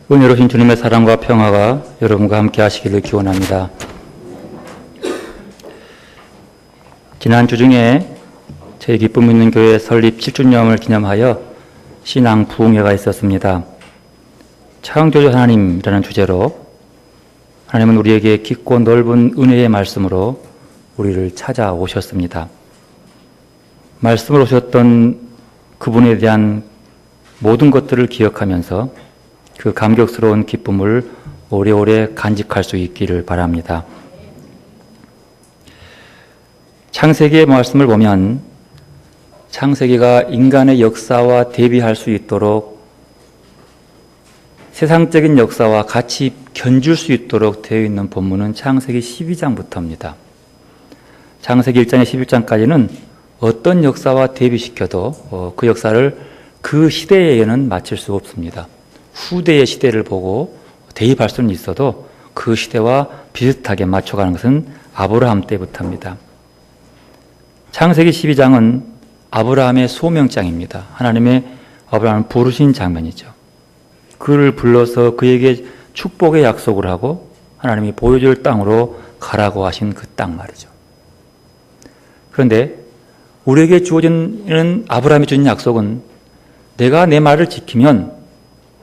은혜로우신 주님의 사랑과 평화가 여러분과 함께 하시기를 기원합니다. 지난주 중에 저희 기쁨 있는 교회 설립 7주년을 기념하여 신앙 부흥회가 있었습니다. 창조주 하나님이라는 주제로 하나님은 우리에게 깊고 넓은 은혜의 말씀으로 우리를 찾아오셨습니다. 말씀으로 오셨던 그분에 대한 모든 것들을 기억하면서 그 감격스러운 기쁨을 오래오래 간직할 수 있기를 바랍니다. 창세기의 말씀을 보면 창세기가 인간의 역사와 대비할 수 있도록 세상적인 역사와 같이 견줄 수 있도록 되어 있는 본문은 창세기 12장부터입니다. 창세기 1장에 11장까지는 어떤 역사와 대비시켜도 그 역사를 그 시대에는 맞출 수 없습니다. 후대의 시대를 보고 대입할 수는 있어도 그 시대와 비슷하게 맞춰가는 것은 아브라함 때부터입니다. 창세기 12장은 아브라함의 소명장입니다. 하나님의 아브라함을 부르신 장면이죠. 그를 불러서 그에게 축복의 약속을 하고 하나님이 보여줄 땅으로 가라고 하신 그 땅 말이죠. 그런데 우리에게 주어지는 아브라함이 주는 약속은 내가 내 말을 지키면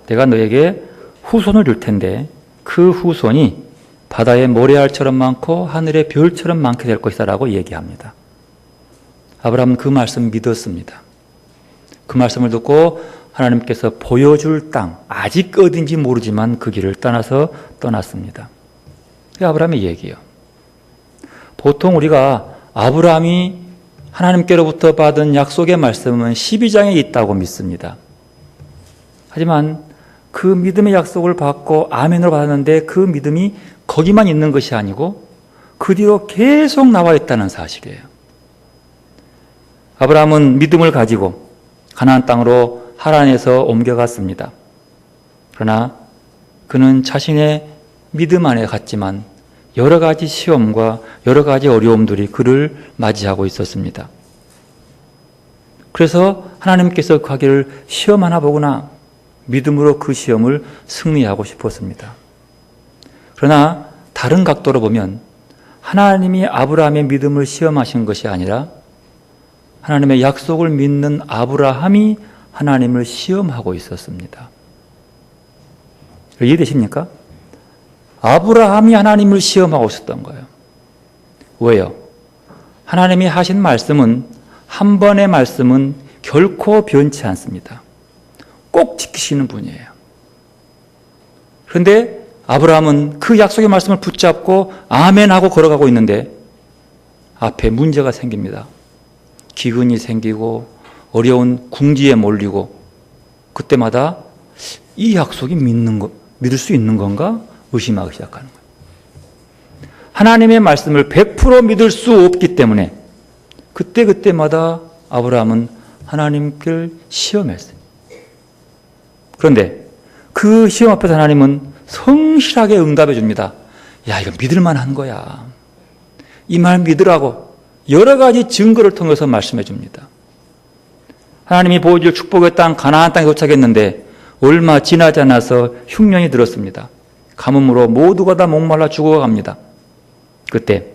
내가 너에게 후손을 줄 텐데 그 후손이 바다의 모래알처럼 많고 하늘의 별처럼 많게 될 것이다 라고 얘기합니다. 아브라함은 그 말씀 믿었습니다. 그 말씀을 듣고 하나님께서 보여줄 땅, 아직 어딘지 모르지만 그 길을 떠났습니다. 그게 아브라함의 얘기예요. 보통 우리가 아브라함이 하나님께로부터 받은 약속의 말씀은 12장에 있다고 믿습니다. 하지만 그 믿음의 약속을 받고 아멘으로 받았는데 그 믿음이 거기만 있는 것이 아니고 그 뒤로 계속 나와 있다는 사실이에요. 아브라함은 믿음을 가지고 가나안 땅으로 하란에서 옮겨갔습니다. 그러나 그는 자신의 믿음 안에 갔지만 여러 가지 시험과 여러 가지 어려움들이 그를 맞이하고 있었습니다. 그래서 하나님께서 가기를 시험 하나 보구나 믿음으로 그 시험을 승리하고 싶었습니다. 그러나 다른 각도로 보면 하나님이 아브라함의 믿음을 시험하신 것이 아니라 하나님의 약속을 믿는 아브라함이 하나님을 시험하고 있었습니다. 이해되십니까? 아브라함이 하나님을 시험하고 있었던 거예요. 왜요? 하나님이 하신 말씀은 한 번의 말씀은 결코 변치 않습니다. 꼭 지키시는 분이에요. 그런데 아브라함은 그 약속의 말씀을 붙잡고 아멘하고 걸어가고 있는데 앞에 문제가 생깁니다. 기근이 생기고 어려운 궁지에 몰리고 그때마다 이 약속이 믿을 수 있는 건가? 의심하기 시작하는 거예요. 하나님의 말씀을 100% 믿을 수 없기 때문에 그때마다 아브라함은 하나님께 시험했어요. 그런데 그 시험 앞에서 하나님은 성실하게 응답해 줍니다. 야, 이거 믿을만 한 거야. 이 말 믿으라고 여러 가지 증거를 통해서 말씀해 줍니다. 하나님이 보여줄 축복의 땅 가나안 땅에 도착했는데 얼마 지나지 않아서 흉년이 들었습니다. 가뭄으로 모두가 다 목말라 죽어갑니다. 그때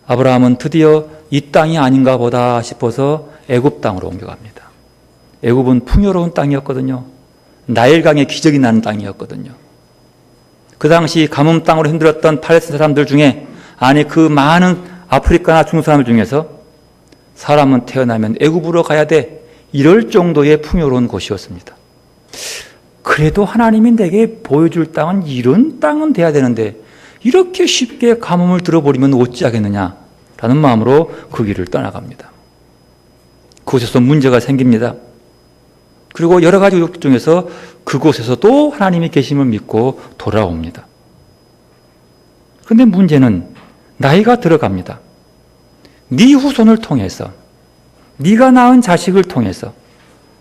아브라함은 드디어 이 땅이 아닌가 보다 싶어서 애굽 땅으로 옮겨갑니다. 애굽은 풍요로운 땅이었거든요. 나일강에 기적이 나는 땅이었거든요. 그 당시 가뭄 땅으로 힘들었던 팔레스타인 사람들 중에 아니 그 많은 아프리카나 중동 사람들 중에서 사람은 태어나면 애굽으로 가야 돼 이럴 정도의 풍요로운 곳이었습니다. 그래도 하나님이 내게 보여줄 땅은 이런 땅은 돼야 되는데 이렇게 쉽게 가뭄을 들어버리면 어찌하겠느냐 라는 마음으로 그 길을 떠나갑니다. 그곳에서 문제가 생깁니다. 그리고 여러 가지 우욕 중에서 그곳에서 또 하나님이 계심을 믿고 돌아옵니다. 그런데 문제는 나이가 들어갑니다. 네 후손을 통해서 네가 낳은 자식을 통해서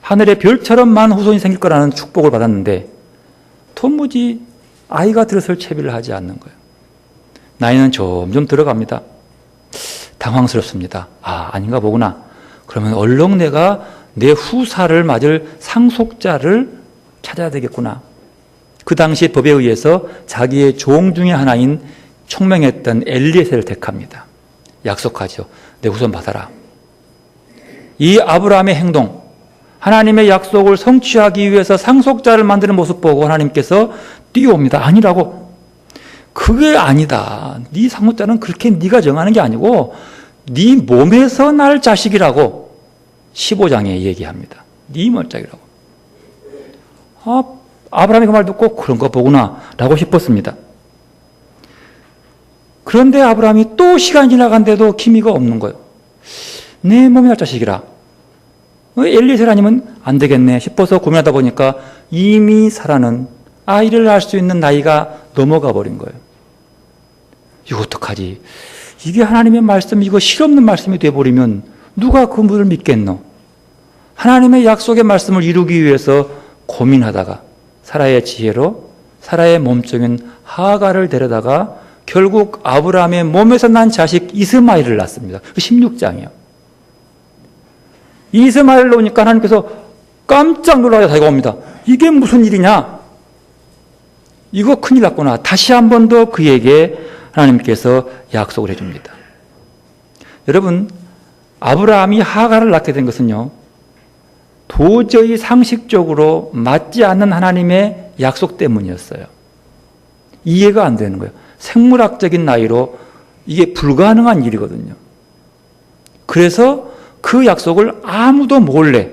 하늘의 별처럼 많은 후손이 생길 거라는 축복을 받았는데 도무지 아이가 들어설 채비를 하지 않는 거예요. 나이는 점점 들어갑니다. 당황스럽습니다. 아닌가 보구나. 그러면 얼른 내가 내 후사를 맞을 상속자를 찾아야 되겠구나. 그 당시 법에 의해서 자기의 종 중에 하나인 총명했던 엘리에셀을 택합니다. 약속하죠. 내 후손 받아라. 이 아브라함의 행동, 하나님의 약속을 성취하기 위해서 상속자를 만드는 모습 보고 하나님께서 뛰어옵니다. 아니라고. 그게 아니다. 네 상속자는 그렇게 네가 정하는 게 아니고 네 몸에서 날 자식이라고 15장에 얘기합니다. 네 멀짝이라고. 아브라함이 그 말 듣고 그런 거 보구나 라고 싶었습니다. 그런데 아브라함이 또 시간이 지나간데도 기미가 없는 거예요. 내 몸이 날 자식이라. 엘리에셀 아니면 안 되겠네 싶어서 고민하다 보니까 이미 사라는 아이를 낳을 수 있는 나이가 넘어가 버린 거예요. 이거 어떡하지? 이게 하나님의 말씀, 이거 실없는 말씀이 돼버리면 누가 그 분을 믿겠노? 하나님의 약속의 말씀을 이루기 위해서 고민하다가 사라의 지혜로 사라의 몸종인 하가를 데려다가 결국 아브라함의 몸에서 난 자식 이스마엘을 낳습니다. 16장이요. 이스마엘을 놓으니까 하나님께서 깜짝 놀라서 다가옵니다. 이게 무슨 일이냐? 이거 큰일 났구나. 다시 한 번 더 그에게 하나님께서 약속을 해줍니다. 여러분, 아브라함이 하가를 낳게 된 것은요, 도저히 상식적으로 맞지 않는 하나님의 약속 때문이었어요. 이해가 안 되는 거예요. 생물학적인 나이로 이게 불가능한 일이거든요. 그래서 그 약속을 아무도 몰래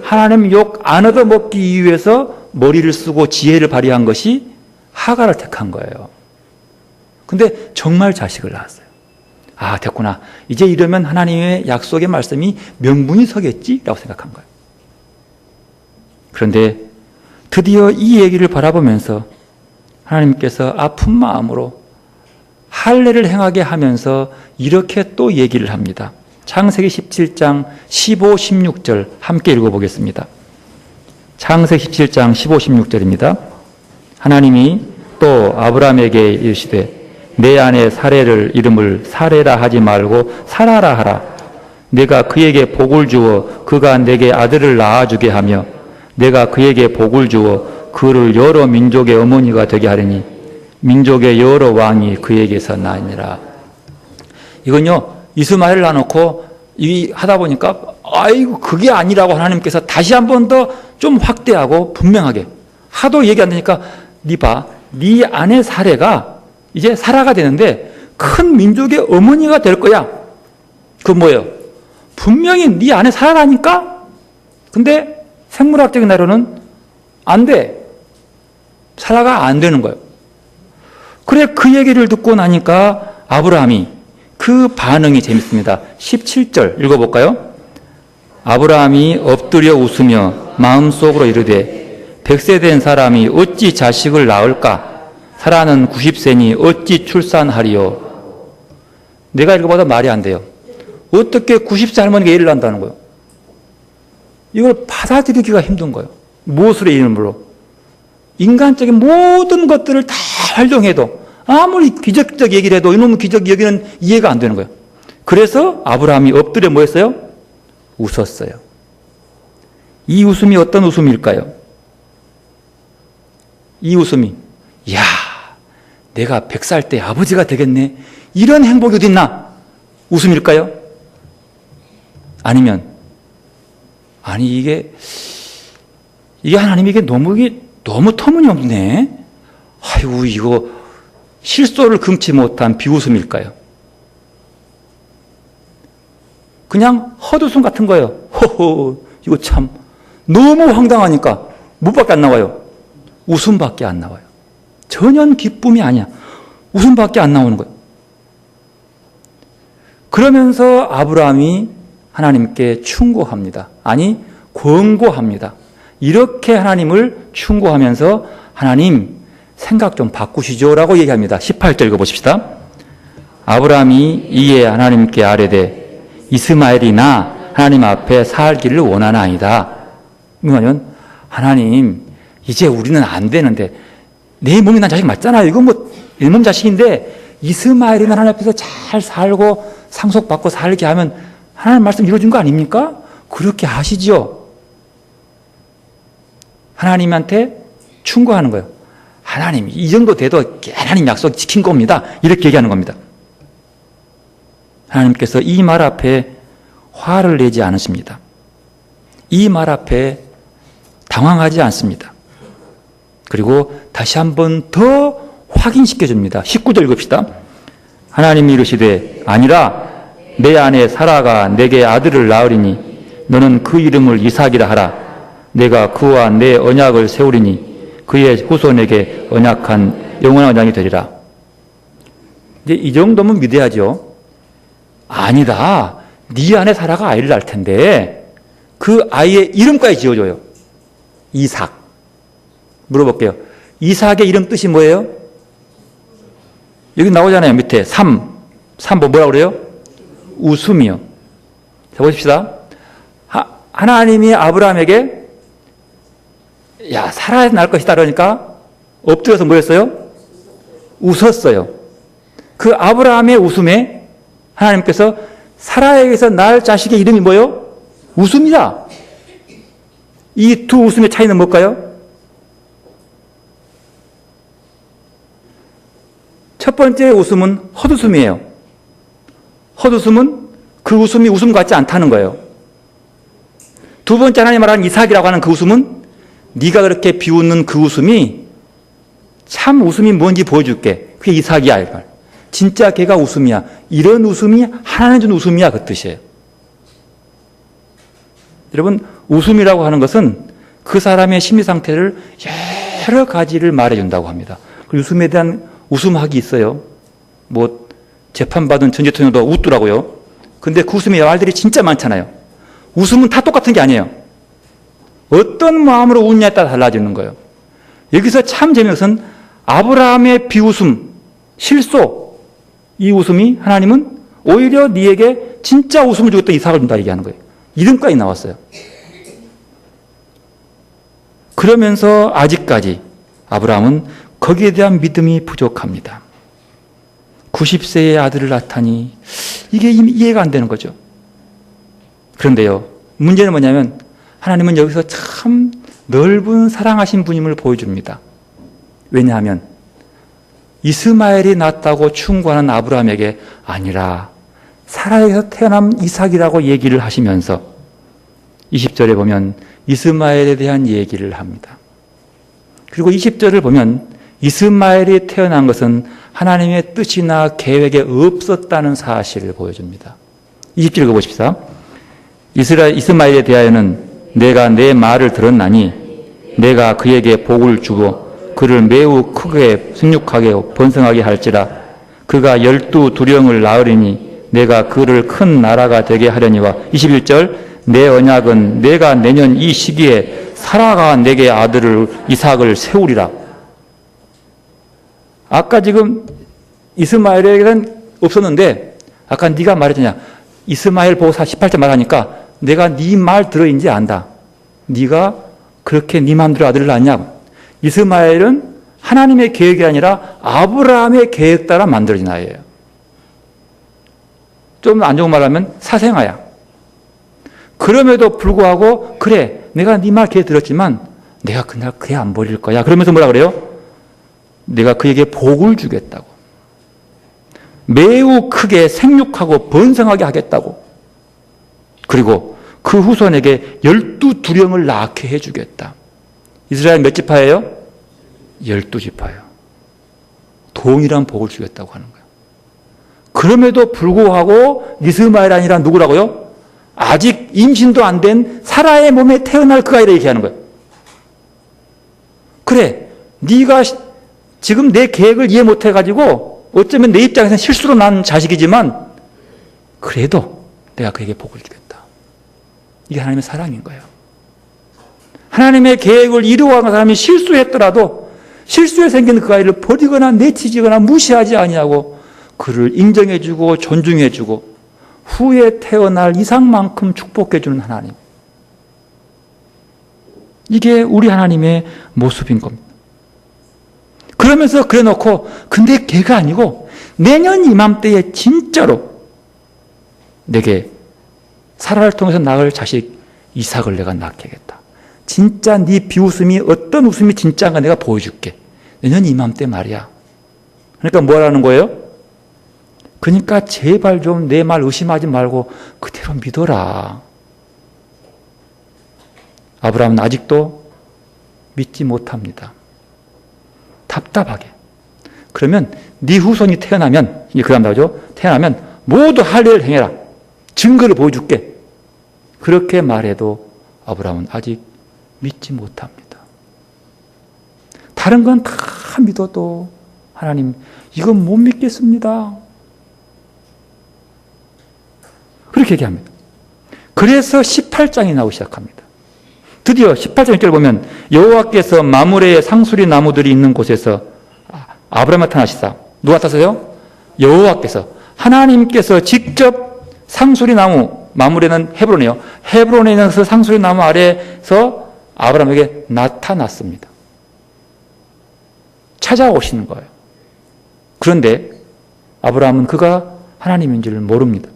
하나님 욕 안 얻어먹기 위해서 머리를 쓰고 지혜를 발휘한 것이 하가를 택한 거예요. 근데 정말 자식을 낳았어요. 아, 됐구나. 이제 이러면 하나님의 약속의 말씀이 명분이 서겠지라고 생각한 거예요. 그런데 드디어 이 얘기를 바라보면서 하나님께서 아픈 마음으로 할례를 행하게 하면서 이렇게 또 얘기를 합니다. 창세기 17장 15, 16절 함께 읽어보겠습니다. 창세기 17장 15, 16절입니다. 하나님이 또 아브라함에게 이르시되 내 아내 사레를 이름을 사레라 하지 말고 사라라 하라. 내가 그에게 복을 주어 그가 내게 아들을 낳아주게 하며 내가 그에게 복을 주어 그를 여러 민족의 어머니가 되게 하리니 민족의 여러 왕이 그에게서 나니라. 이건요, 이스마엘을 낳아놓고 이 하다 보니까 아이고 그게 아니라고 하나님께서 다시 한 번 더 좀 확대하고 분명하게 하도 얘기 안 되니까 네 봐, 네 아내 사레가 이제 사라가 되는데 큰 민족의 어머니가 될 거야. 그 뭐예요? 분명히 네 아내 사라라니까? 근데 생물학적인 나로는 안 돼. 사라가 안 되는 거예요. 그래, 그 얘기를 듣고 나니까 아브라함이 그 반응이 재밌습니다. 17절 읽어볼까요? 아브라함이 엎드려 웃으며 마음속으로 이르되 100세 된 사람이 어찌 자식을 낳을까? 사라는 90세니 어찌 출산하리요? 내가 읽어봐도 말이 안 돼요. 어떻게 90세 할머니가 애를 낳는다는 거예요? 이걸 받아들이기가 힘든 거예요. 무엇으로 이름으로? 인간적인 모든 것들을 다 활용해도 아무리 기적적 얘기를 해도 이놈의 기적 얘기는 이해가 안 되는 거예요. 그래서 아브라함이 엎드려 뭐 했어요? 웃었어요. 이 웃음이 어떤 웃음일까요? 이 웃음이 야, 내가 100살 때 아버지가 되겠네. 이런 행복이 어디 있나? 웃음일까요? 아니면 아니 이게 하나님에게 너무 터무니없네. 아이고 이거 실소를 금치 못한 비웃음일까요? 그냥 헛웃음 같은 거예요. 호호 이거 참 너무 황당하니까 뭐밖에 안 나와요? 웃음밖에 안 나와요. 전혀 기쁨이 아니야. 웃음밖에 안 나오는 거예요. 그러면서 아브라함이 하나님께 충고합니다. 아니 권고합니다. 이렇게 하나님을 충고하면서 하나님 생각 좀 바꾸시죠 라고 얘기합니다. 18절 읽어보십시다. 아브라함이 이에 하나님께 아뢰되 이스마엘이 나 하나님 앞에 살기를 원하나이다. 그러면 하나님 이제 우리는 안 되는데 내 몸이 난 자식 맞잖아요. 이건 뭐 내 몸 자식인데 이스마엘이 하나님 앞에서 잘 살고 상속받고 살게 하면 하나님 말씀 이루어진 거 아닙니까? 그렇게 하시죠. 하나님한테 충고하는 거예요. 하나님, 이 정도 돼도 하나님 약속 지킨 겁니다. 이렇게 얘기하는 겁니다. 하나님께서 이 말 앞에 화를 내지 않으십니다. 이 말 앞에 당황하지 않습니다. 그리고 다시 한번 더 확인시켜 줍니다. 19절 읽읍시다. 하나님이 이르시되 아니라 내 아내 사라가 내게 아들을 낳으리니 너는 그 이름을 이삭이라 하라. 내가 그와 내 언약을 세우리니 그의 후손에게 언약한 영원한 언약이 되리라. 이제 이 정도면 믿어야죠. 아니다. 네 아내 사라가 아이를 낳을 텐데 그 아이의 이름까지 지어줘요. 이삭. 물어볼게요. 이삭의 이름 뜻이 뭐예요? 여기 나오잖아요. 밑에 3 뭐라고 그래요? 웃음이요. 자, 보십시다. 하나님이 아브라함에게 야, 사라에서 날 것이다 그러니까 엎드려서 뭐 했어요? 웃었어요. 그 아브라함의 웃음에 하나님께서 사라에게서 날 자식의 이름이 뭐예요? 웃음이다. 이 두 웃음의 차이는 뭘까요? 첫 번째 웃음은 헛웃음이에요. 헛웃음은 그 웃음이 웃음 같지 않다는 거예요. 두 번째 하나님 말하는 이삭이라고 하는 그 웃음은 네가 그렇게 비웃는 그 웃음이 참 웃음이 뭔지 보여줄게. 그게 이삭이야. 이걸. 진짜 걔가 웃음이야. 이런 웃음이 하나님 준 웃음이야. 그 뜻이에요. 여러분, 웃음이라고 하는 것은 그 사람의 심리 상태를 여러 가지를 말해준다고 합니다. 그 웃음에 대한 웃음학이 있어요. 뭐 재판받은 전 대통령도 웃더라고요. 근데 그 웃음의 말들이 진짜 많잖아요. 웃음은 다 똑같은 게 아니에요. 어떤 마음으로 웃냐에 따라 달라지는 거예요. 여기서 참 재미있는 것은 아브라함의 비웃음, 실소, 이 웃음이 하나님은 오히려 네에게 진짜 웃음을 주겠다 이삭을 준다 얘기하는 거예요. 이름까지 나왔어요. 그러면서 아직까지 아브라함은 거기에 대한 믿음이 부족합니다. 90세의 아들을 낳다니 이게 이해가 안 되는 거죠. 그런데요, 문제는 뭐냐면 하나님은 여기서 참 넓은 사랑하신 분임을 보여줍니다. 왜냐하면 이스마엘이 낳았다고 충고하는 아브라함에게 아니라 사라에서 태어난 이삭이라고 얘기를 하시면서 20절에 보면 이스마엘에 대한 얘기를 합니다. 그리고 20절을 보면 이스마엘이 태어난 것은 하나님의 뜻이나 계획에 없었다는 사실을 보여줍니다. 20절 읽어보십시다. 이스마엘에 대하여는 내가 내 말을 들었나니 내가 그에게 복을 주고 그를 매우 크게 생육하게 번성하게 할지라. 그가 12두령을 낳으리니 내가 그를 큰 나라가 되게 하려니와. 21절 내 언약은 내가 내년 이 시기에 사라가 내게 아들을 이삭을 세우리라. 아까 지금 이스마엘에게는 없었는데 아까 네가 말했잖냐. 이스마엘 보고 18절 말하니까 내가 네 말 들어인지 안다. 네가 그렇게 네 마음대로 아들을 낳냐. 이스마엘은 하나님의 계획이 아니라 아브라함의 계획 따라 만들어진 아이예요. 좀 안 좋은 말하면 사생아야. 그럼에도 불구하고 그래 내가 네 말 걔 들었지만 내가 그날 걔 안 버릴 거야. 그러면서 뭐라 그래요? 내가 그에게 복을 주겠다고. 매우 크게 생육하고 번성하게 하겠다고. 그리고 그 후손에게 12두령을 낳게 해주겠다. 이스라엘 몇 지파예요? 12지파예요. 동일한 복을 주겠다고 하는 거예요. 그럼에도 불구하고 이스마엘 아니라 누구라고요? 아직 임신도 안 된 사라의 몸에 태어날 그 아이를 얘기하는 거예요. 그래, 네가 지금 내 계획을 이해 못해가지고 어쩌면 내 입장에서는 실수로 난 자식이지만 그래도 내가 그에게 복을 주겠다. 이게 하나님의 사랑인 거예요. 하나님의 계획을 이루어가는 사람이 실수했더라도 실수에 생긴 그 아이를 버리거나 내치거나 무시하지 아니하고 그를 인정해주고 존중해주고 후에 태어날 이상만큼 축복해주는 하나님. 이게 우리 하나님의 모습인 겁니다. 그러면서 그래 놓고 근데 걔가 아니고 내년 이맘때에 진짜로 내게 사라를 통해서 낳을 자식 이삭을 내가 낳게 하겠다. 진짜 네 비웃음이 어떤 웃음이 진짜인가 내가 보여줄게. 내년 이맘때 말이야. 그러니까 뭐라는 거예요? 그러니까 제발 좀 내 말 의심하지 말고 그대로 믿어라. 아브라함은 아직도 믿지 못합니다. 답답하게. 그러면 네 후손이 태어나면, 이제 그 다음 나오죠? 태어나면 모두 할례를 행해라. 증거를 보여줄게. 그렇게 말해도 아브라함은 아직 믿지 못합니다. 다른 건 다 믿어도 하나님, 이건 못 믿겠습니다. 그렇게 얘기합니다. 그래서 18장이 나오기 시작합니다. 드디어 18장 1절 보면 여호와께서 마므레의 상수리 나무들이 있는 곳에서 아브라함 나타나시사. 누가 나타나세요? 여호와께서, 하나님께서 직접 상수리 나무, 마므레는 헤브론이에요. 헤브론에 있는 그 상수리 나무 아래에서 아브라함에게 나타났습니다. 찾아오시는 거예요. 그런데 아브라함은 그가 하나님인 줄 모릅니다.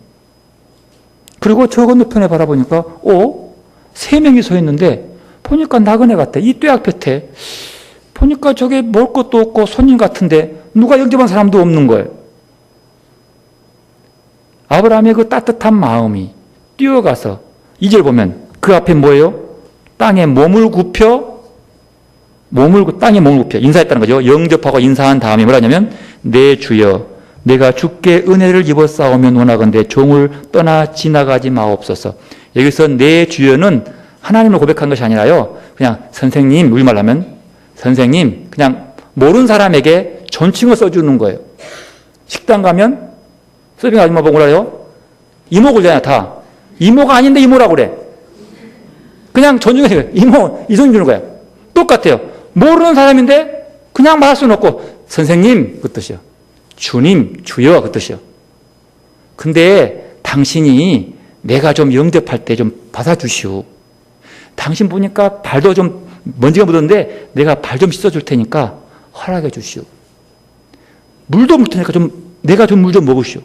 그리고 저 건너편에 바라보니까 3명이 서 있는데 보니까 나그네 같아. 이 뙤약볕에 보니까 저게 먹을 것도 없고 손님 같은데 누가 영접한 사람도 없는 거예요. 아브라함의 그 따뜻한 마음이 뛰어가서 2절 보면 그 앞에 뭐예요? 땅에 몸을 굽혀 인사했다는 거죠. 영접하고 인사한 다음에 뭐라 하냐면 내 주여 내가 주께 은혜를 입어 싸우면 원하건대 종을 떠나 지나가지 마옵소서. 여기서 내 주여는 하나님을 고백한 것이 아니라요. 그냥 선생님, 우리말로 하면 선생님, 그냥 모르는 사람에게 존칭을 써주는 거예요. 식당 가면 서빙 아줌마 보고 뭐라요? 이모 그러잖아요, 다. 이모가 아닌데 이모라고 그래. 그냥 존중해서 이모, 이 손 주는 거예요. 똑같아요. 모르는 사람인데 그냥 말할 수는 없고 선생님 그 뜻이요. 주님, 주여 그 뜻이요. 근데 당신이 내가 좀 영접할 때 좀 받아주시오. 당신 보니까 발도 좀 먼지가 묻었는데 내가 발 좀 씻어줄 테니까 허락해 주시오. 물도 물 테니까 내가 좀 물 좀 먹으시오.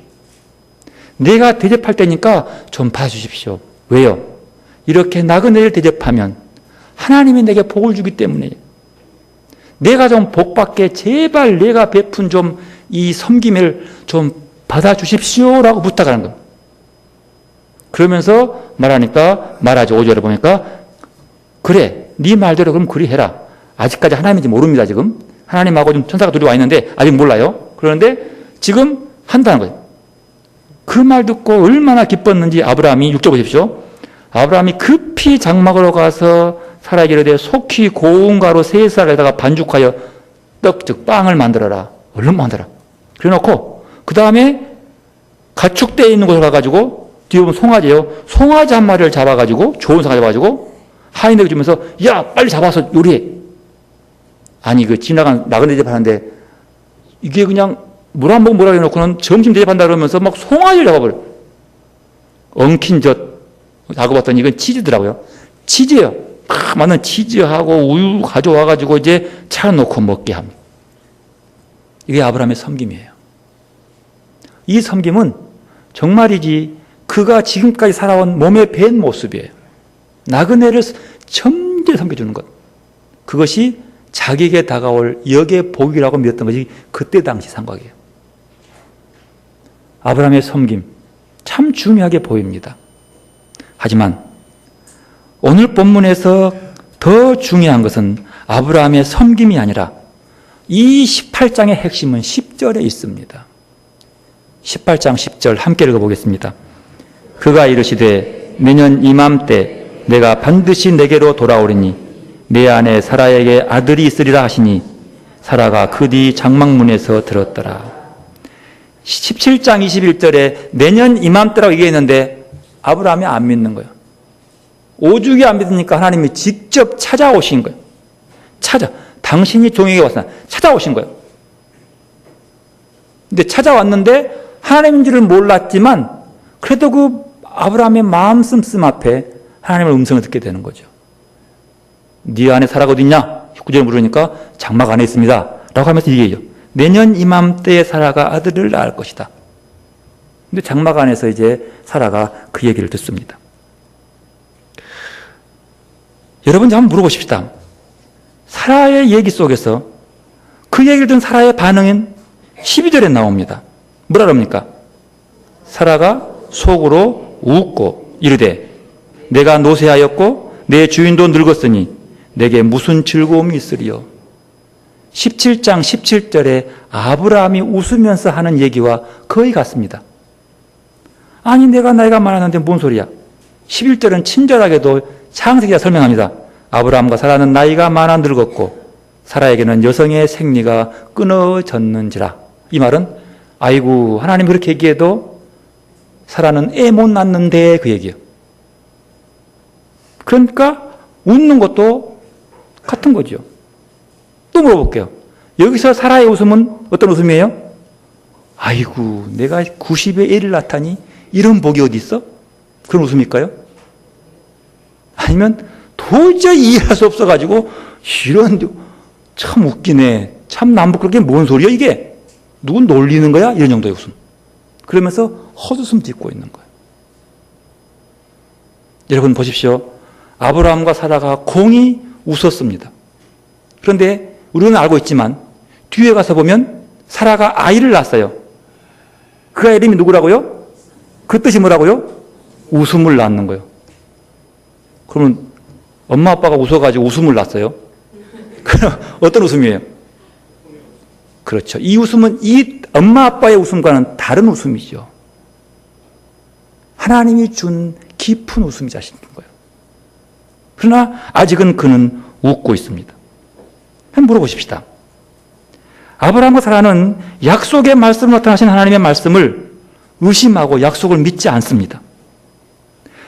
내가 대접할 때니까 좀 봐주십시오. 왜요? 이렇게 나그네를 대접하면 하나님이 내게 복을 주기 때문에 내가 좀 복받게 제발 내가 베푼 좀 이 섬김을 좀 받아주십시오라고 부탁하는 거예요. 그러면서 말하죠. 5절에 보니까 그래, 네 말대로 그럼 그리 해라. 아직까지 하나님인지 모릅니다. 지금 하나님하고 좀 천사가 둘이 와 있는데 아직 몰라요. 그런데 지금 한다는 거예요. 그 말 듣고 얼마나 기뻤는지 아브라함이 6절 보십시오. 아브라함이 급히 장막으로 가서 사라에게 이르되 속히 고운 가루 3쌀에다가 반죽하여 떡 즉 빵을 만들어라. 얼른 만들어. 그래 놓고 그 다음에 가축대에 있는 곳을 가가지고 뒤에 보면 송아지예요. 송아지 한 마리를 잡아가지고 좋은 송아지 잡아가지고 하인에게 주면서 야 빨리 잡아서 요리해. 아니 그 지나간 나그네 대접하는데 이게 그냥 물 한 모금 뭐라 해놓고는 점심 대접한다 그러면서 막 송아지를 잡아버려. 엉킨 젖 하고 봤더니 이건 치즈더라고요. 치즈예요. 딱 맞는 치즈하고 우유 가져와가지고 이제 차려놓고 먹게 합니다. 이게 아브라함의 섬김이에요. 이 섬김은 정말이지 그가 지금까지 살아온 몸에 밴 모습이에요. 나그네를 점점 섬겨주는 것. 그것이 자기에게 다가올 역의 복이라고 믿었던 것이 그때 당시 생각이에요. 아브라함의 섬김 참 중요하게 보입니다. 하지만 오늘 본문에서 더 중요한 것은 아브라함의 섬김이 아니라 이 18장의 핵심은 10절에 있습니다. 18장 10절 함께 읽어보겠습니다. 그가 이르시되 내년 이맘때 내가 반드시 내게로 돌아오리니 내 안에 사라에게 아들이 있으리라 하시니 사라가 그 뒤 장막문에서 들었더라. 17장 21절에 내년 이맘때라고 얘기했는데 아브라함이 안 믿는 거예요. 오죽이 안 믿으니까 하나님이 직접 찾아오신 거예요. 당신이 종에게 와서 찾아오신 거예요. 근데 찾아왔는데 하나님인지를 몰랐지만 그래도 그 아브라함의 마음 씀씀 앞에 하나님의 음성을 듣게 되는 거죠. 네 안에 사라가 어디 있냐? 19절에 물으니까 장막 안에 있습니다. 라고 하면서 얘기해요. 내년 이맘때에 사라가 아들을 낳을 것이다. 근데 장막 안에서 이제 사라가 그 얘기를 듣습니다. 여러분 한번 물어보십시다. 사라의 얘기 속에서 그 얘기를 듣는 사라의 반응은 12절에 나옵니다. 뭐라 그럽니까? 사라가 속으로 웃고 이르되 내가 노쇠하였고 내 주인도 늙었으니 내게 무슨 즐거움이 있으리요. 17장 17절에 아브라함이 웃으면서 하는 얘기와 거의 같습니다. 아니 내가 나이가 많았는데 뭔 소리야. 11절은 친절하게도 창세기가 설명합니다. 아브라함과 사라는 나이가 많아 늙었고 사라에게는 여성의 생리가 끊어졌는지라. 이 말은 아이고 하나님 그렇게 얘기해도 사라는 애 못 낳는데 그 얘기예요. 그러니까 웃는 것도 같은 거죠. 또 물어볼게요. 여기서 사라의 웃음은 어떤 웃음이에요? 아이고 내가 90에 애를 낳다니 이런 복이 어디 있어? 그런 웃음일까요? 아니면 도저히 이해할 수 없어가지고 이런 참 웃기네. 참 남부끄럽게 뭔 소리야 이게? 누군 놀리는 거야? 이런 정도의 웃음. 그러면서 헛웃음 짓고 있는 거예요. 여러분 보십시오. 아브라함과 사라가 공히 웃었습니다. 그런데 우리는 알고 있지만 뒤에 가서 보면 사라가 아이를 낳았어요. 그 아이 이름이 누구라고요? 그 뜻이 뭐라고요? 웃음을 낳는 거예요. 그러면 엄마 아빠가 웃어가지고 웃음을 낳았어요. 그럼 어떤 웃음이에요? 그렇죠. 이 웃음은 이 엄마 아빠의 웃음과는 다른 웃음이죠. 하나님이 준 깊은 웃음이 자신인 거예요. 그러나 아직은 그는 웃고 있습니다. 한번 물어보십시다. 아브라함과 사라는 약속의 말씀으로 나타나신 하나님의 말씀을 의심하고 약속을 믿지 않습니다.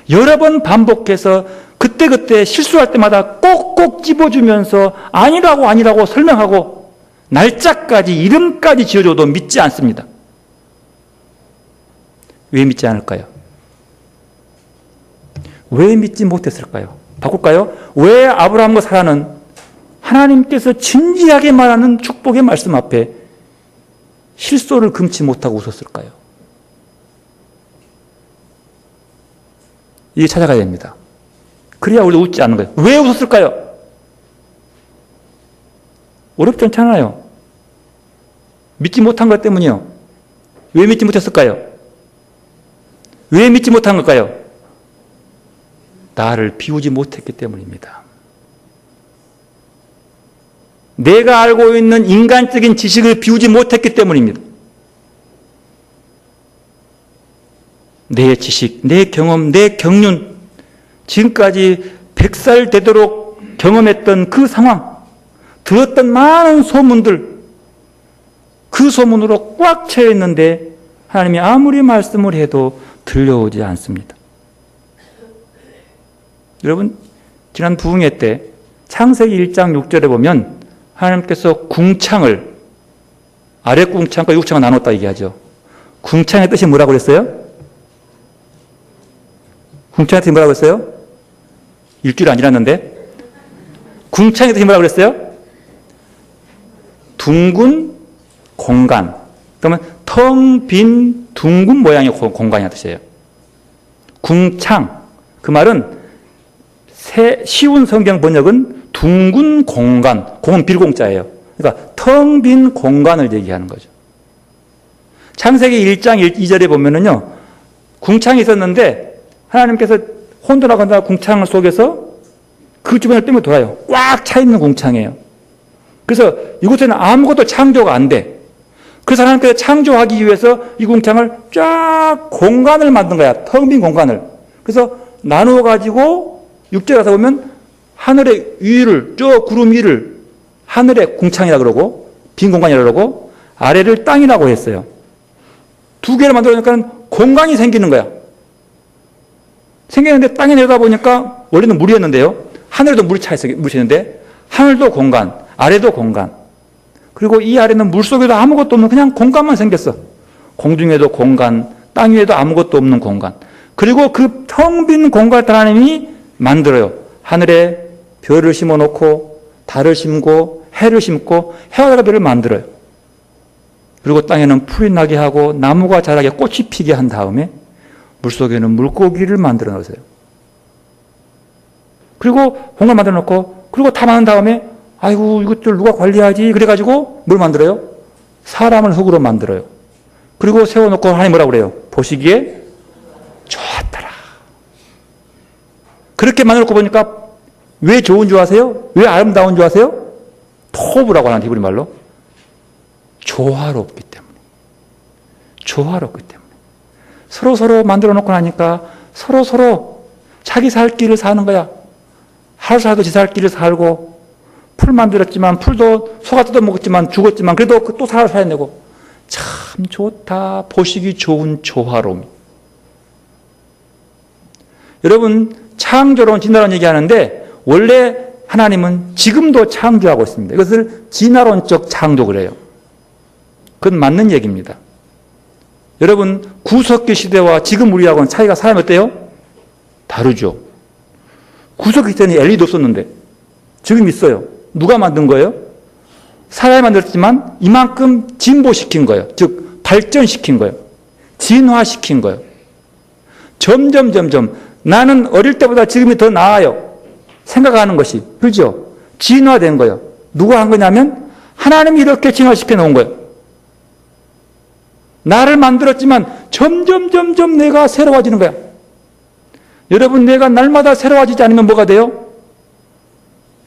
여러 번 반복해서 그때그때 실수할 때마다 꼭꼭 집어주면서 아니라고 설명하고 날짜까지 이름까지 지어줘도 믿지 않습니다. 왜 믿지 않을까요? 왜 믿지 못했을까요? 바꿀까요? 왜 아브라함과 사라는 하나님께서 진지하게 말하는 축복의 말씀 앞에 실소를 금치 못하고 웃었을까요? 이게 찾아가야 됩니다. 그래야 우리도 웃지 않는 거예요. 왜 웃었을까요? 어렵지 않잖아요. 믿지 못한 것 때문이요. 왜 믿지 못했을까요? 왜 믿지 못한 걸까요? 나를 비우지 못했기 때문입니다. 내가 알고 있는 인간적인 지식을 비우지 못했기 때문입니다. 내 지식, 내 경험, 내 경륜, 지금까지 100살 되도록 경험했던 그 상황, 들었던 많은 소문들, 그 소문으로 꽉 채여 있는데 하나님이 아무리 말씀을 해도 들려오지 않습니다. 여러분, 지난 부흥회 때 창세기 1장 6절에 보면 하나님께서 궁창을, 아래 궁창과 육창을 나눴다 얘기하죠. 궁창의 뜻이 뭐라고 그랬어요? 궁창의 뜻이 뭐라고 했어요? 일주일 안 지났는데. 궁창의 뜻이 뭐라고 그랬어요? 둥근 공간. 그러면 텅 빈 둥근 모양의 공간이라는 뜻이에요. 궁창. 그 말은 쉬운 성경 번역은 둥근 공간. 공은 빌공자예요. 그러니까 텅 빈 공간을 얘기하는 거죠. 창세기 1장 2절에 보면은요, 궁창이 있었는데 하나님께서 혼돈하고 한다 궁창 속에서 그 주변을 떼며 돌아요. 꽉 차 있는 궁창이에요. 그래서 이곳에는 아무것도 창조가 안 돼. 그래서 하나님께서 창조하기 위해서 이 궁창을 쫙 공간을 만든 거야. 텅 빈 공간을. 그래서 나누어 가지고 6절에 가서 보면 하늘의 위를, 저 구름 위를 하늘의 궁창이라고 그러고 빈 공간이라고 그러고 아래를 땅이라고 했어요. 두 개를 만들어 놓으니까 공간이 생기는 거야. 생기는데 땅에 내려다보니까 원래는 물이었는데요. 하늘에도 물이 차 있는데 하늘도 공간, 아래도 공간. 그리고 이 아래는 물속에도 아무것도 없는 그냥 공간만 생겼어. 공중에도 공간, 땅 위에도 아무것도 없는 공간. 그리고 그 텅 빈 공간을 하나님이 만들어요. 하늘에 별을 심어놓고 달을 심고 해를 심고 해와 달과 별을 만들어요. 그리고 땅에는 풀이 나게 하고 나무가 자라게 꽃이 피게 한 다음에 물속에는 물고기를 만들어 놓으세요. 그리고 공간 만들어 놓고, 그리고 다 만든 다음에, 아이고, 이것들 누가 관리하지? 그래가지고 뭘 만들어요? 사람을 흙으로 만들어요. 그리고 세워놓고 하나님 뭐라고 그래요? 보시기에 좋았더라. 그렇게 만들어놓고 보니까 왜 좋은 줄 아세요? 왜 아름다운 줄 아세요? 토브라고 하는 히브리 말로. 조화롭기 때문에. 조화롭기 때문에. 서로 만들어놓고 나니까 서로 자기 살 길을 사는 거야. 하루 살도 지 살 길을 살고, 풀 만들었지만 풀도 소가 뜯어먹었지만 죽었지만 그래도 또 살아내고, 참 좋다. 보시기 좋은 조화로움. 여러분, 창조론, 진화론 얘기하는데 원래 하나님은 지금도 창조하고 있습니다. 이것을 진화론적 창조 그래요. 그건 맞는 얘기입니다. 여러분, 구석기 시대와 지금 우리하고는 차이가 사람이 어때요? 다르죠. 구석기 때는 LED도 없었는데 지금 있어요. 누가 만든 거예요? 사람이 만들었지만 이만큼 진보시킨 거예요. 즉 발전시킨 거예요. 진화시킨 거예요. 점점 나는 어릴 때보다 지금이 더 나아요. 생각하는 것이. 그렇죠? 진화된 거예요. 누가 한 거냐면 하나님이 이렇게 진화시켜 놓은 거예요. 나를 만들었지만 점점 내가 새로워지는 거야. 여러분, 내가 날마다 새로워지지 않으면 뭐가 돼요?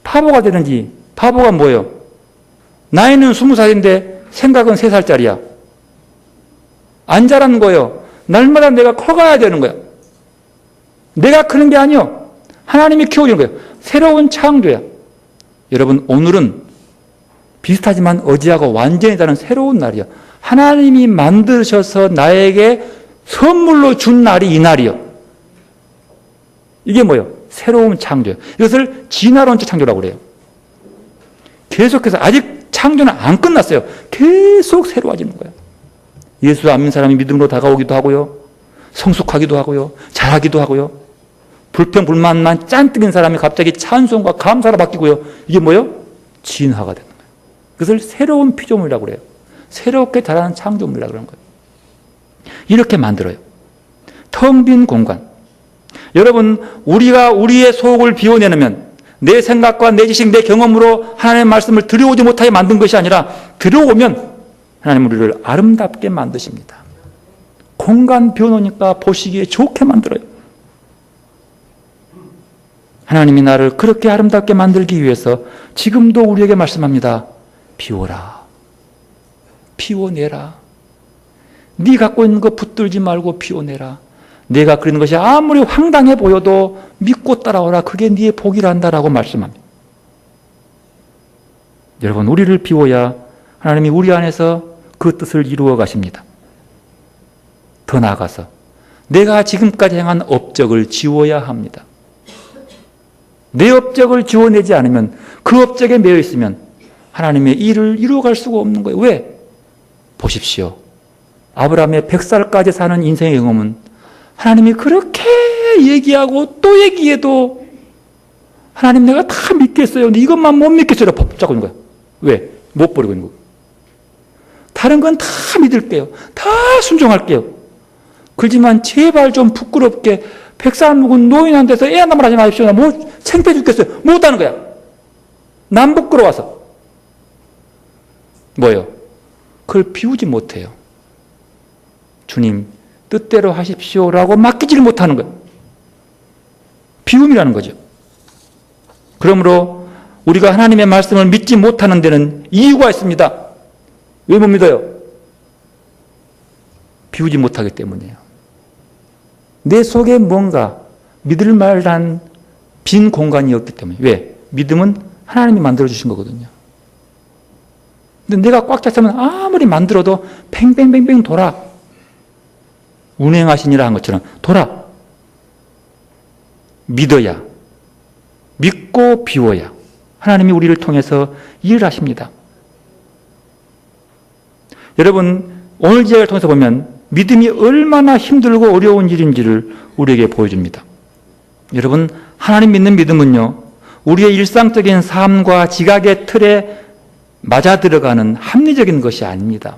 바보가 되는지. 바보가 뭐예요? 나이는 20살인데 생각은 3살짜리야. 안 자라는 거예요. 날마다 내가 커가야 되는 거야. 내가 크는 게 아니요. 하나님이 키워주는 거예요. 새로운 창조야. 여러분, 오늘은 비슷하지만 어제하고 완전히 다른 새로운 날이야. 하나님이 만드셔서 나에게 선물로 준 날이 이 날이요. 이게 뭐예요? 새로운 창조예요. 이것을 진화론적 창조라고 그래요. 계속해서 아직 창조는 안 끝났어요. 계속 새로워지는 거예요. 예수 안 믿는 사람이 믿음으로 다가오기도 하고요. 성숙하기도 하고요. 잘하기도 하고요. 불평불만만 짠뜨린 사람이 갑자기 찬송과 감사로 바뀌고요. 이게 뭐예요? 진화가 되는 거예요. 그것을 새로운 피조물이라고 그래요. 새롭게 자라는 창조물이라고 그러는 거예요. 이렇게 만들어요. 텅 빈 공간. 여러분, 우리가 우리의 속을 비워내면 내 생각과 내 지식, 내 경험으로 하나님의 말씀을 들여오지 못하게 만든 것이 아니라 들어오면 하나님 우리를 아름답게 만드십니다. 공간 비워놓으니까 보시기에 좋게 만들어요. 하나님이 나를 그렇게 아름답게 만들기 위해서 지금도 우리에게 말씀합니다. 비워라. 비워내라. 네 갖고 있는 거 붙들지 말고 비워내라. 내가 그리는 것이 아무리 황당해 보여도 믿고 따라오라. 그게 네의 복이란다라고 말씀합니다. 여러분, 우리를 비워야 하나님이 우리 안에서 그 뜻을 이루어 가십니다. 더 나아가서 내가 지금까지 행한 업적을 지워야 합니다. 내 업적을 지워내지 않으면, 그 업적에 매여 있으면 하나님의 일을 이루어갈 수가 없는 거예요. 왜? 보십시오. 아브라함의 100살까지 사는 인생의 경험은 하나님이 그렇게 얘기하고 또 얘기해도 하나님 내가 다 믿겠어요. 근데 이것만 못 믿겠어요. 붙잡고 있는 거야. 왜? 못 버리고 있는 거야. 다른 건 다 믿을게요. 다 순종할게요. 그렇지만 제발 좀 부끄럽게 100살 묵은 노인한테서 애 하나만 하지 마십시오. 나 뭐 창피해 죽겠어요. 못하는 거야. 남 부끄러워서. 뭐예요? 그걸 비우지 못해요. 주님 뜻대로 하십시오라고 맡기지를 못하는 거예요. 비움이라는 거죠. 그러므로 우리가 하나님의 말씀을 믿지 못하는 데는 이유가 있습니다. 왜 못 믿어요? 비우지 못하기 때문이에요. 내 속에 뭔가 믿을 만한 빈 공간이 없기 때문에. 왜? 믿음은 하나님이 만들어주신 거거든요. 근데 내가 꽉 찼으면 아무리 만들어도 팽팽팽팽 돌아. 운행하시니라 한 것처럼 돌아. 믿어야, 믿고 비워야 하나님이 우리를 통해서 일을 하십니다. 여러분, 오늘 이야기를 통해서 보면 믿음이 얼마나 힘들고 어려운 일인지를 우리에게 보여줍니다. 여러분, 하나님 믿는 믿음은요, 우리의 일상적인 삶과 지각의 틀에 맞아 들어가는 합리적인 것이 아닙니다.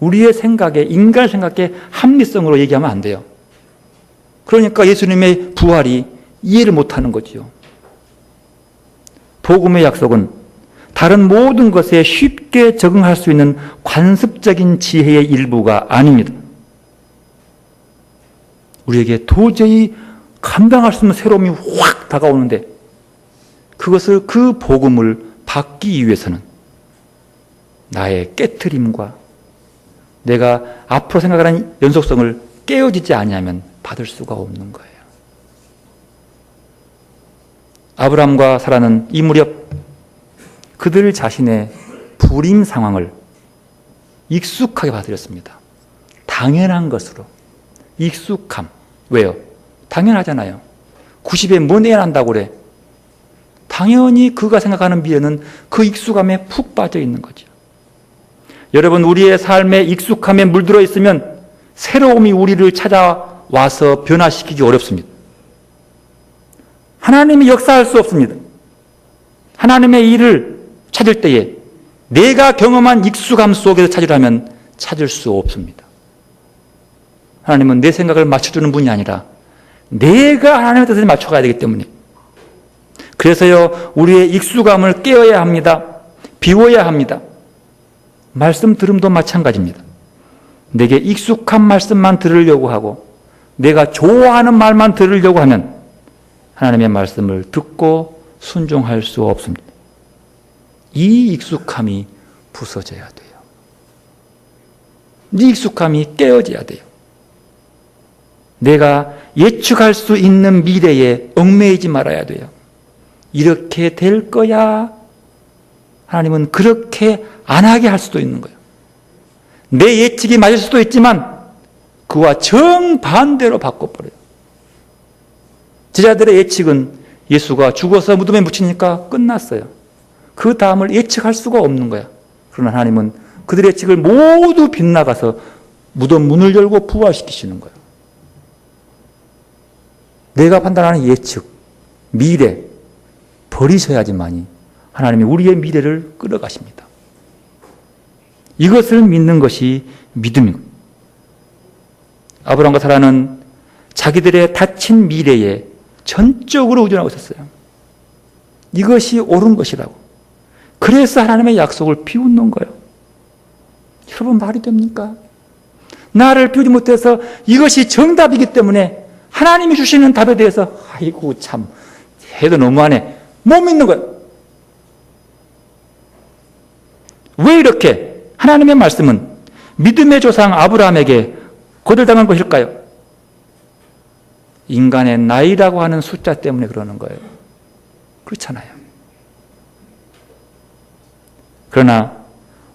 우리의 생각에, 인간의 생각에 합리성으로 얘기하면 안 돼요. 그러니까 예수님의 부활이 이해를 못하는 거지요. 복음의 약속은 다른 모든 것에 쉽게 적응할 수 있는 관습적인 지혜의 일부가 아닙니다. 우리에게 도저히 감당할 수 없는 새로움이 확 다가오는데 그 복음을 받기 위해서는 나의 깨트림과 내가 앞으로 생각하는 연속성을 깨어지지 아니하면 받을 수가 없는 거예요. 아브라함과 사라는 이 무렵 그들 자신의 불임 상황을 익숙하게 받아들였습니다. 당연한 것으로. 익숙함. 왜요? 당연하잖아요. 90에 뭔 애 난다고 그래. 당연히 그가 생각하는 미래는 그 익숙함에 푹 빠져 있는 거죠. 여러분, 우리의 삶에 익숙함에 물들어 있으면 새로움이 우리를 찾아와서 변화시키기 어렵습니다. 하나님이 역사할 수 없습니다. 하나님의 일을 찾을 때에 내가 경험한 익숙함 속에서 찾으라면 찾을 수 없습니다. 하나님은 내 생각을 맞춰주는 분이 아니라 내가 하나님의 뜻에 맞춰가야 되기 때문에 그래서요 우리의 익숙함을 깨어야 합니다. 비워야 합니다. 말씀 들음도 마찬가지입니다. 내게 익숙한 말씀만 들으려고 하고 내가 좋아하는 말만 들으려고 하면 하나님의 말씀을 듣고 순종할 수 없습니다. 이 익숙함이 부서져야 돼요. 이 익숙함이 깨어져야 돼요. 내가 예측할 수 있는 미래에 얽매이지 말아야 돼요. 이렇게 될 거야. 하나님은 그렇게 안 하게 할 수도 있는 거예요. 내 예측이 맞을 수도 있지만 그와 정반대로 바꿔버려요. 제자들의 예측은 예수가 죽어서 무덤에 묻히니까 끝났어요. 그 다음을 예측할 수가 없는 거야. 그러나 하나님은 그들의 예측을 모두 빗나가서 무덤 문을 열고 부활시키시는 거예요. 내가 판단하는 예측, 미래 버리셔야지만이 하나님이 우리의 미래를 끌어가십니다. 이것을 믿는 것이 믿음입니다. 아브라함과 사라는 자기들의 닫힌 미래에 전적으로 의존하고 있었어요. 이것이 옳은 것이라고. 그래서 하나님의 약속을 비웃는 거예요. 여러분 말이 됩니까? 나를 비우지 못해서 이것이 정답이기 때문에 하나님이 주시는 답에 대해서 아이고 참 해도 너무하네. 못 믿는 거예요. 왜 이렇게 하나님의 말씀은 믿음의 조상 아브라함에게 거절당한 것일까요? 인간의 나이라고 하는 숫자 때문에 그러는 거예요. 그렇잖아요. 그러나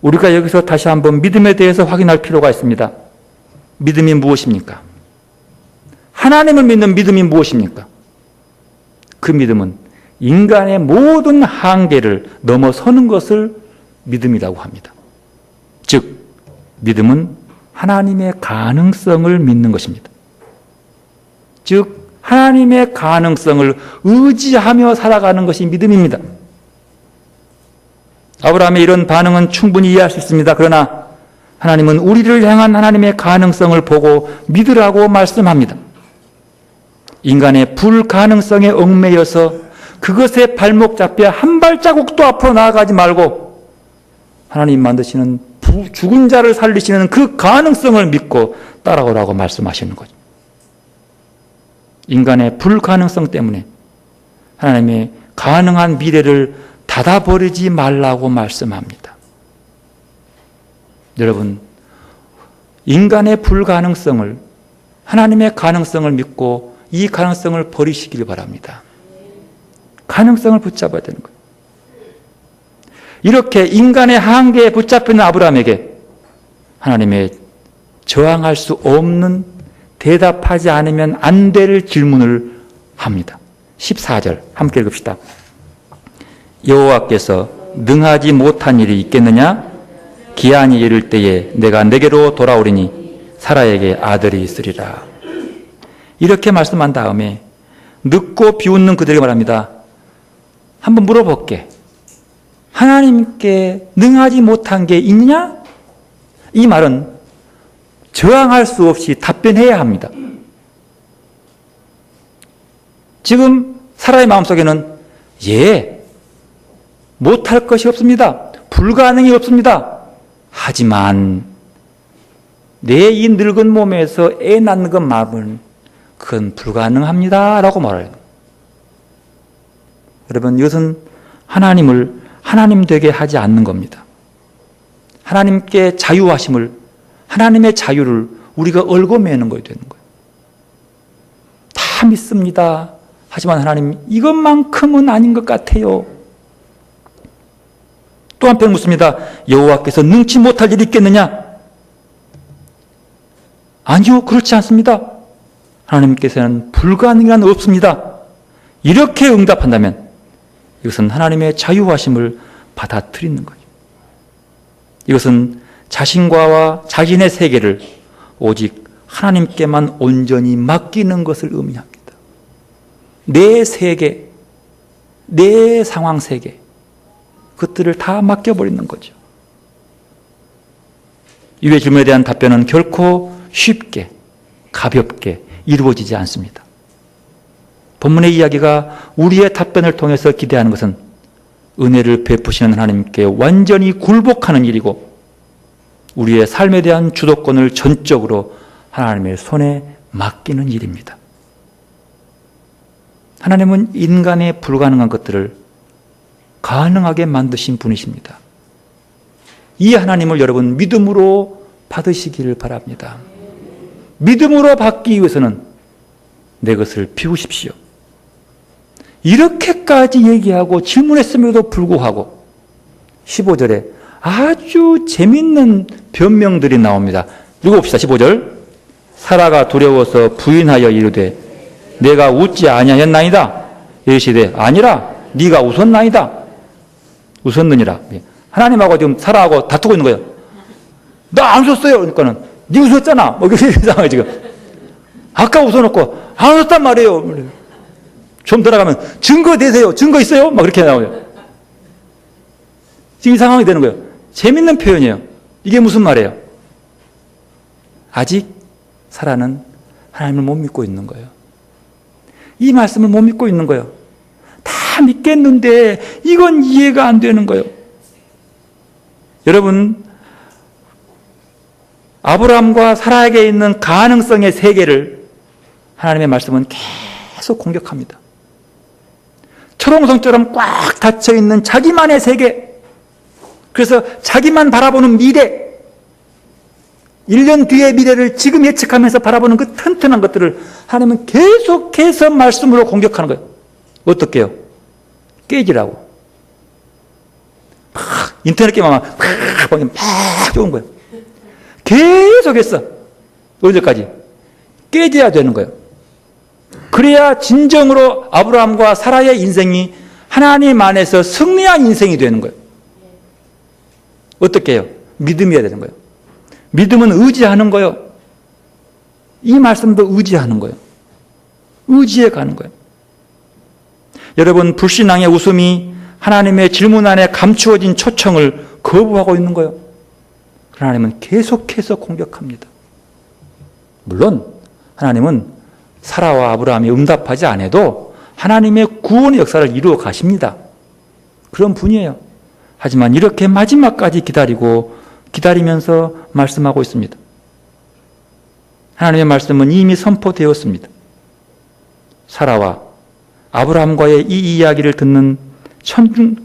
우리가 여기서 다시 한번 믿음에 대해서 확인할 필요가 있습니다. 믿음이 무엇입니까? 하나님을 믿는 믿음이 무엇입니까? 그 믿음은 인간의 모든 한계를 넘어서는 것을 믿음이라고 합니다. 즉, 믿음은 하나님의 가능성을 믿는 것입니다. 즉, 하나님의 가능성을 의지하며 살아가는 것이 믿음입니다. 아브라함의 이런 반응은 충분히 이해할 수 있습니다. 그러나 하나님은 우리를 향한 하나님의 가능성을 보고 믿으라고 말씀합니다. 인간의 불가능성에 얽매여서 그것에 발목 잡혀 한 발자국도 앞으로 나아가지 말고 하나님 만드시는 죽은 자를 살리시는 그 가능성을 믿고 따라오라고 말씀하시는 거죠. 인간의 불가능성 때문에 하나님의 가능한 미래를 닫아버리지 말라고 말씀합니다. 여러분, 인간의 불가능성을 하나님의 가능성을 믿고 이 가능성을 버리시길 바랍니다. 가능성을 붙잡아야 되는 거예요. 이렇게 인간의 한계에 붙잡히는 아브라함에게 하나님의 저항할 수 없는 대답하지 않으면 안 될 질문을 합니다. 14절 함께 읽읍시다. 여호와께서 능하지 못한 일이 있겠느냐? 기한이 이를 때에 내가 내게로 돌아오리니 사라에게 아들이 있으리라. 이렇게 말씀한 다음에 늙고 비웃는 그들에게 말합니다. 한번 물어볼게. 하나님께 능하지 못한 게 있느냐? 이 말은 저항할 수 없이 답변해야 합니다. 지금 사라의 마음속에는 못할 것이 없습니다. 불가능이 없습니다. 하지만 내 이 늙은 몸에서 애 낳는 것만은 그건 불가능합니다 라고 말해요. 여러분, 이것은 하나님을 하나님 되게 하지 않는 겁니다. 하나님께 자유하심을, 하나님의 자유를 우리가 얽어매는 거에 되는 거예요. 다 믿습니다. 하지만 하나님, 이것만큼은 아닌 것 같아요. 또 한편 묻습니다. 여호와께서 능치 못할 일이 있겠느냐? 아니요, 그렇지 않습니다. 하나님께서는 불가능한 없습니다. 이렇게 응답한다면 이것은 하나님의 자유하심을 받아들이는 거죠. 이것은 자신과 자신의 세계를 오직 하나님께만 온전히 맡기는 것을 의미합니다. 내 세계, 내 상황 세계, 그것들을 다 맡겨버리는 거죠. 이외 질문에 대한 답변은 결코 쉽게, 가볍게 이루어지지 않습니다. 본문의 이야기가 우리의 답변을 통해서 기대하는 것은 은혜를 베푸시는 하나님께 완전히 굴복하는 일이고, 우리의 삶에 대한 주도권을 전적으로 하나님의 손에 맡기는 일입니다. 하나님은 인간의 불가능한 것들을 가능하게 만드신 분이십니다. 이 하나님을 여러분 믿음으로 받으시기를 바랍니다. 믿음으로 받기 위해서는 내 것을 비우십시오. 이렇게까지 얘기하고 질문했음에도 불구하고 15절에 아주 재밌는 변명들이 나옵니다. 읽어봅시다. 15절. 사라가 두려워서 부인하여 이르되 내가 웃지 아니하였나이다. 이르시되 아니라 네가 웃었나이다. 웃었느니라. 하나님하고 지금 사라하고 다투고 있는 거예요. 나 안 웃었어요. 그러니까는 네 웃었잖아. 뭐 이렇게 이상해요 지금. 아까 웃어놓고 안 웃었단 말이에요. 좀 들어가면 증거 대세요. 증거 있어요? 막 그렇게 나와요. 지금 이 상황이 되는 거예요. 재밌는 표현이에요. 이게 무슨 말이에요? 아직 사라는 하나님을 못 믿고 있는 거예요. 이 말씀을 못 믿고 있는 거예요. 다 믿겠는데 이건 이해가 안 되는 거예요. 여러분, 아브라함과 사라에게 있는 가능성의 세계를 하나님의 말씀은 계속 공격합니다. 초롱성처럼 꽉 닫혀있는 자기만의 세계, 그래서 자기만 바라보는 미래, 1년 뒤의 미래를 지금 예측하면서 바라보는 그 튼튼한 것들을 하나님은 계속해서 말씀으로 공격하는 거예요. 어떻게 해요? 깨지라고. 막 인터넷 게임하면 막 좋은 거예요. 계속했어. 언제까지? 깨져야 되는 거예요. 그래야 진정으로 아브라함과 사라의 인생이 하나님 안에서 승리한 인생이 되는 거예요. 어떻게 해요? 믿음이어야 되는 거예요. 믿음은 의지하는 거예요. 이 말씀도 의지하는 거예요. 의지해 가는 거예요. 여러분, 불신앙의 웃음이 하나님의 질문 안에 감추어진 초청을 거부하고 있는 거예요. 하나님은 계속해서 공격합니다. 물론 하나님은 사라와 아브라함이 응답하지 않아도 하나님의 구원의 역사를 이루어 가십니다. 그런 분이에요. 하지만 이렇게 마지막까지 기다리면서 말씀하고 있습니다. 하나님의 말씀은 이미 선포되었습니다. 사라와 아브라함과의 이 이야기를 듣는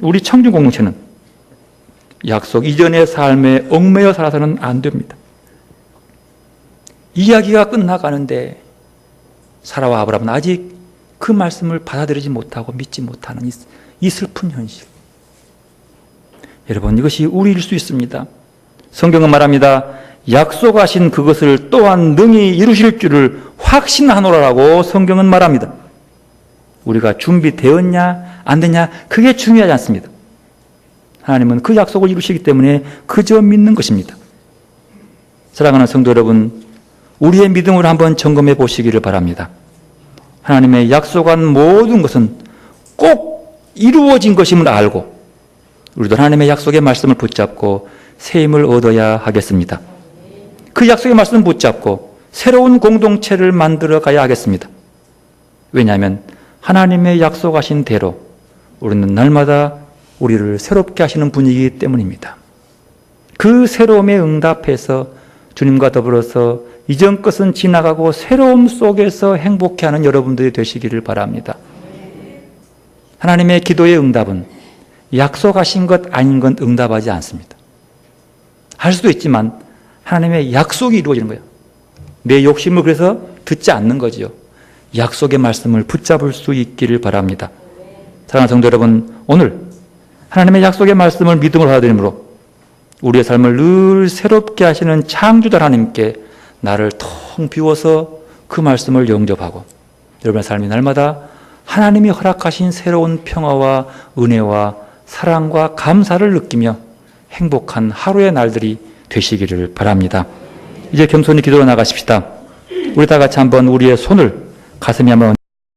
우리 청중 공동체는 약속 이전의 삶에 얽매여 살아서는 안 됩니다. 이야기가 끝나가는데 사라와 아브라함은 아직 그 말씀을 받아들이지 못하고 믿지 못하는 이 슬픈 현실. 여러분, 이것이 우리일 수 있습니다. 성경은 말합니다. 약속하신 그것을 또한 능히 이루실 줄을 확신하노라라고 성경은 말합니다. 우리가 준비되었냐 안 되냐 그게 중요하지 않습니다. 하나님은 그 약속을 이루시기 때문에 그저 믿는 것입니다. 사랑하는 성도 여러분, 우리의 믿음을 한번 점검해 보시기를 바랍니다. 하나님의 약속한 모든 것은 꼭 이루어진 것임을 알고 우리도 하나님의 약속의 말씀을 붙잡고 새 힘을 얻어야 하겠습니다. 그 약속의 말씀을 붙잡고 새로운 공동체를 만들어 가야 하겠습니다. 왜냐하면 하나님의 약속하신 대로 우리는 날마다 우리를 새롭게 하시는 분이기 때문입니다. 그 새로움에 응답해서 주님과 더불어서 이전 것은 지나가고 새로움 속에서 행복해하는 여러분들이 되시기를 바랍니다. 하나님의 기도의 응답은 약속하신 것 아닌 건 응답하지 않습니다. 할 수도 있지만 하나님의 약속이 이루어지는 거예요. 내 욕심을 그래서 듣지 않는 거지요. 약속의 말씀을 붙잡을 수 있기를 바랍니다. 사랑하는 성도 여러분, 오늘 하나님의 약속의 말씀을 믿음으로 받아들임으로 우리의 삶을 늘 새롭게 하시는 창조자 하나님께 나를 텅 비워서 그 말씀을 영접하고 여러분의 삶이 날마다 하나님이 허락하신 새로운 평화와 은혜와 사랑과 감사를 느끼며 행복한 하루의 날들이 되시기를 바랍니다. 이제 겸손히 기도로 나가십시다. 우리 다 같이 한번 우리의 손을 가슴에 한번